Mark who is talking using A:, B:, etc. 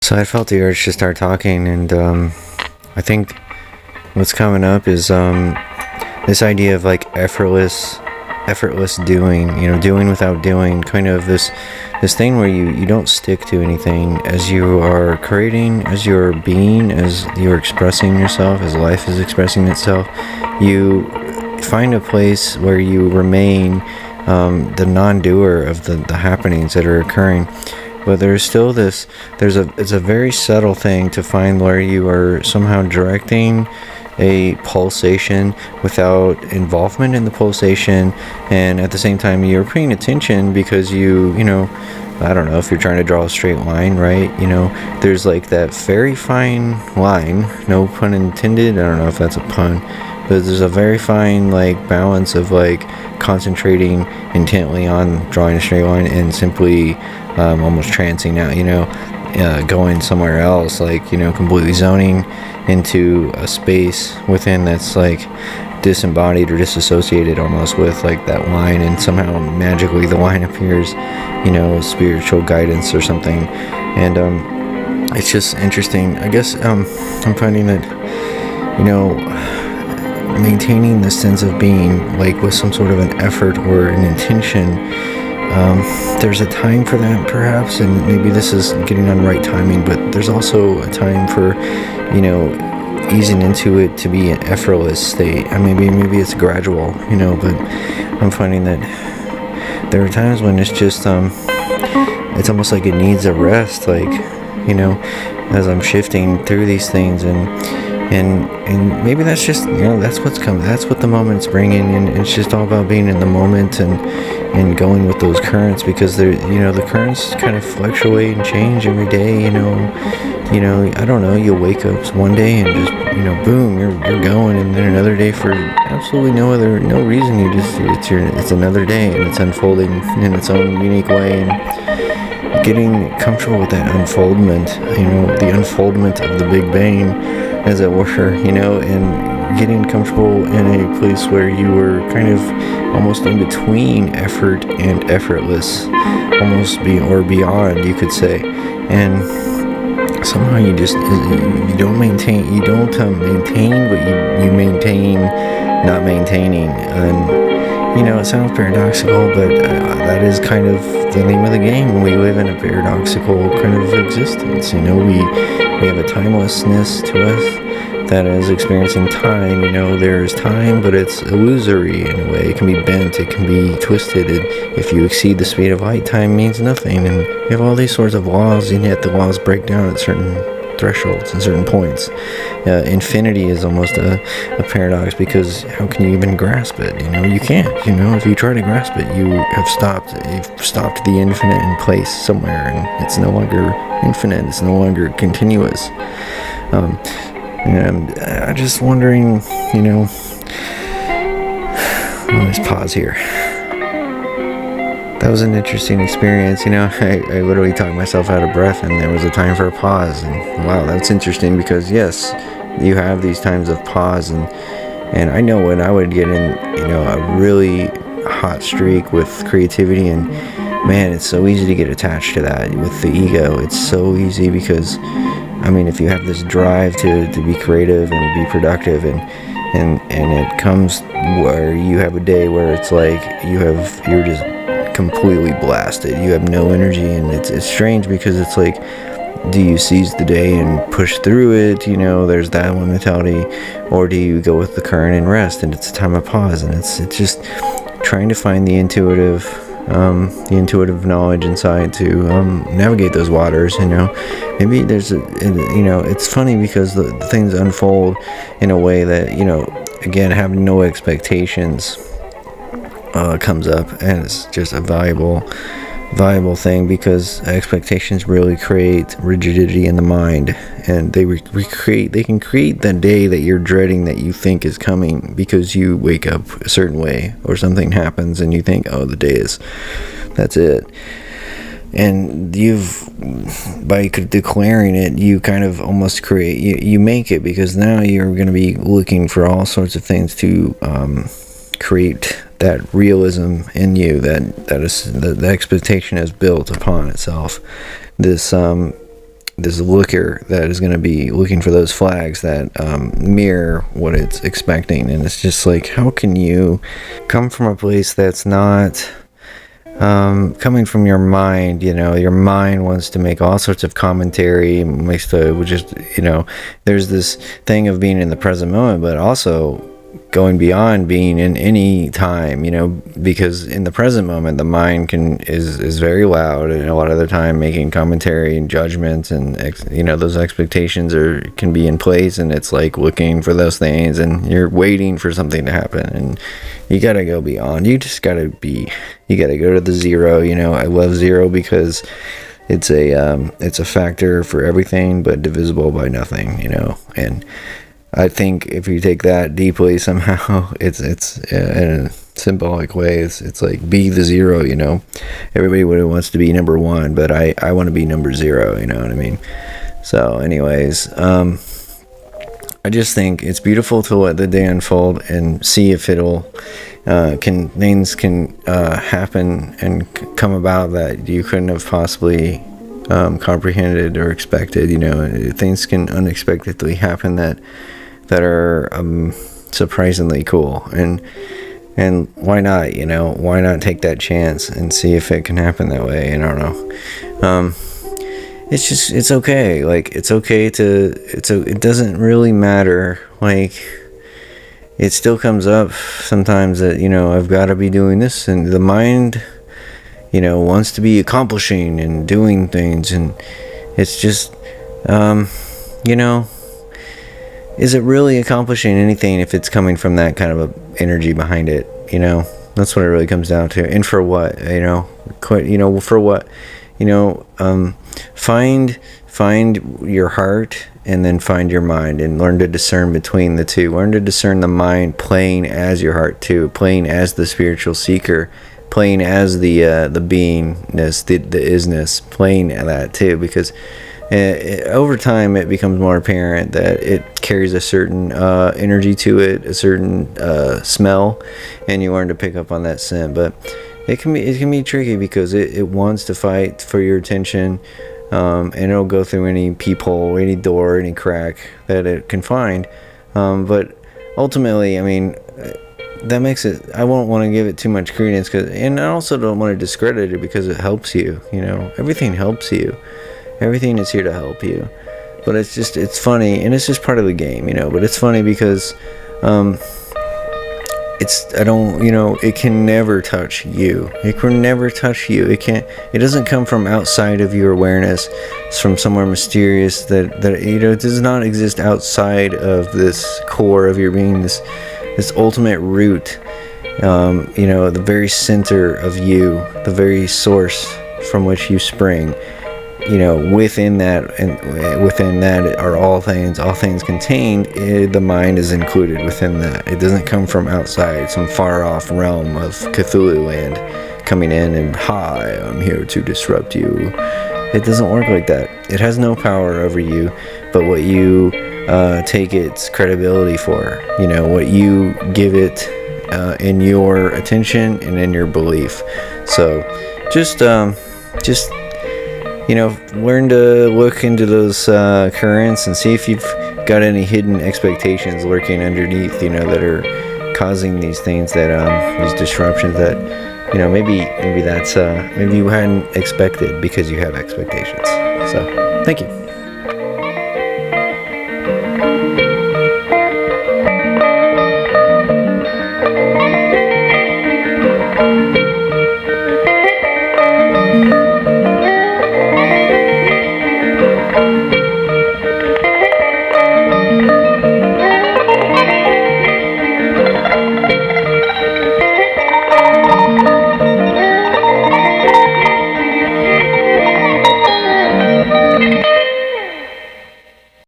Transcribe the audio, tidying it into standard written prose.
A: So I felt the urge to start talking, and I think what's coming up is this idea of like effortless doing, doing without doing, kind of this thing where you don't stick to anything as you are creating, as you're being, as you're expressing yourself, as life is expressing itself. You find a place where you remain the non-doer of the happenings that are occurring. But there's still it's a very subtle thing to find where you are somehow directing a pulsation without involvement in the pulsation, and at the same time you're paying attention because I don't know, if you're trying to draw a straight line, right? There's like that very fine line, no pun intended, I don't know if that's a pun, but there's a very fine like balance of like concentrating intently on drawing a straight line and simply almost trancing out, going somewhere else, like, completely zoning into a space within that's like disembodied or disassociated almost with like that line, and somehow magically the line appears, spiritual guidance or something. And it's just interesting, I guess. I'm finding that maintaining the sense of being like with some sort of an effort or an intention, there's a time for that perhaps, and maybe this is getting on right timing, but there's also a time for easing into it to be an effortless state. Maybe it's gradual, but I'm finding that there are times when it's just it's almost like it needs a rest, like, as I'm shifting through these things, and maybe that's just, that's what's coming, that's what the moment's bringing, and it's just all about being in the moment and going with those currents, because they're, the currents kind of fluctuate and change every day. I don't know, you'll wake up one day and just, boom, you're going, and then another day for absolutely no reason, it's another day, and it's unfolding in its own unique way, and getting comfortable with that unfoldment, the unfoldment of the Big Bang, as it were, and getting comfortable in a place where you were kind of almost in between effort and effortless, almost beyond, you could say. And somehow you don't maintain, but you maintain not maintaining. And it sounds paradoxical, but that is kind of the name of the game. We live in a paradoxical kind of existence. We have a timelessness to us that is experiencing time. There's time, but it's illusory in a way. It can be bent, it can be twisted. If you exceed the speed of light, time means nothing. And you have all these sorts of laws, and yet the laws break down at certain thresholds and certain points. Infinity is almost a paradox, because how can you even grasp it? You can't. If you try to grasp it, you've stopped the infinite in place somewhere, and it's no longer infinite, it's no longer continuous. And I'm just wondering, let's pause here. That was an interesting experience. I literally talked myself out of breath, and there was a time for a pause. And wow, that's interesting, because yes, you have these times of pause, and I know when I would get in, a really hot streak with creativity, and man, it's so easy to get attached to that with the ego. It's so easy, because if you have this drive to be creative and be productive, and it comes where you have a day where it's like you're just completely blasted, you have no energy, and it's strange, because it's like, do you seize the day and push through it? There's that one mentality, or do you go with the current and rest, and it's a time of pause, and it's just trying to find the intuitive knowledge inside to navigate those waters. Maybe there's it's funny, because the things unfold in a way that, again, having no expectations comes up, and it's just a valuable thing, because expectations really create rigidity in the mind, and they can create that day that you're dreading, that you think is coming, because you wake up a certain way or something happens and you think, oh, that's it. And by declaring it, you kind of almost you make it, because now you're going to be looking for all sorts of things to create that realism in you, that is the expectation is built upon itself. This this looker that is going to be looking for those flags that mirror what it's expecting. And it's just like, how can you come from a place that's not coming from your mind? Your mind wants to make all sorts of commentary, there's this thing of being in the present moment, but also going beyond being in any time, because in the present moment the mind is very loud, and a lot of the time making commentary and judgments, and those expectations can be in place, and it's like looking for those things, and you're waiting for something to happen, and you gotta go beyond. You gotta go to the zero. I love zero because it's a factor for everything but divisible by nothing, and I think if you take that deeply somehow, it's in a symbolic way, it's like, be the zero. Everybody wants to be number one, but I want to be number zero. You know what I mean? So anyways, I just think it's beautiful to let the day unfold and see if things can happen and come about that you couldn't have possibly comprehended or expected. Things can unexpectedly happen that are surprisingly cool, and why not? Why not take that chance and see if it can happen that way? I don't know. It's okay. Like, it's okay it doesn't really matter. Like, it still comes up sometimes that I've got to be doing this, and the mind wants to be accomplishing and doing things, and it's just is it really accomplishing anything if it's coming from that kind of a energy behind it? That's what it really comes down to. And for what? For what? Find your heart, and then find your mind, and learn to discern between the two. Learn to discern the mind playing as your heart too, playing as the spiritual seeker, playing as the beingness, the isness, playing that too, because over time it becomes more apparent that it carries a certain energy to it, a certain smell, and you learn to pick up on that scent. But it can be tricky because it wants to fight for your attention, and it'll go through any peephole, any door, any crack that it can find. But ultimately, that makes it, I won't want to give it too much credence, and I also don't want to discredit it because it helps you. Everything helps you. Everything is here to help you. But it's funny, and it's just part of the game, but it's funny because it can never touch you. It can never touch you. It doesn't come from outside of your awareness. It's from somewhere mysterious that it does not exist outside of this core of your being, this ultimate root, the very center of you, the very source from which you spring. Within that, and within that are all things contained. The mind is included within that. It doesn't come from outside, some far off realm of Cthulhu land coming in and, hi, I'm here to disrupt you. It doesn't work like that. It has no power over you, but what you take its credibility for, what you give it in your attention and in your belief. So just learn to look into those currents and see if you've got any hidden expectations lurking underneath, that are causing these things, that these disruptions that, maybe that's maybe you hadn't expected because you have expectations. So, thank you.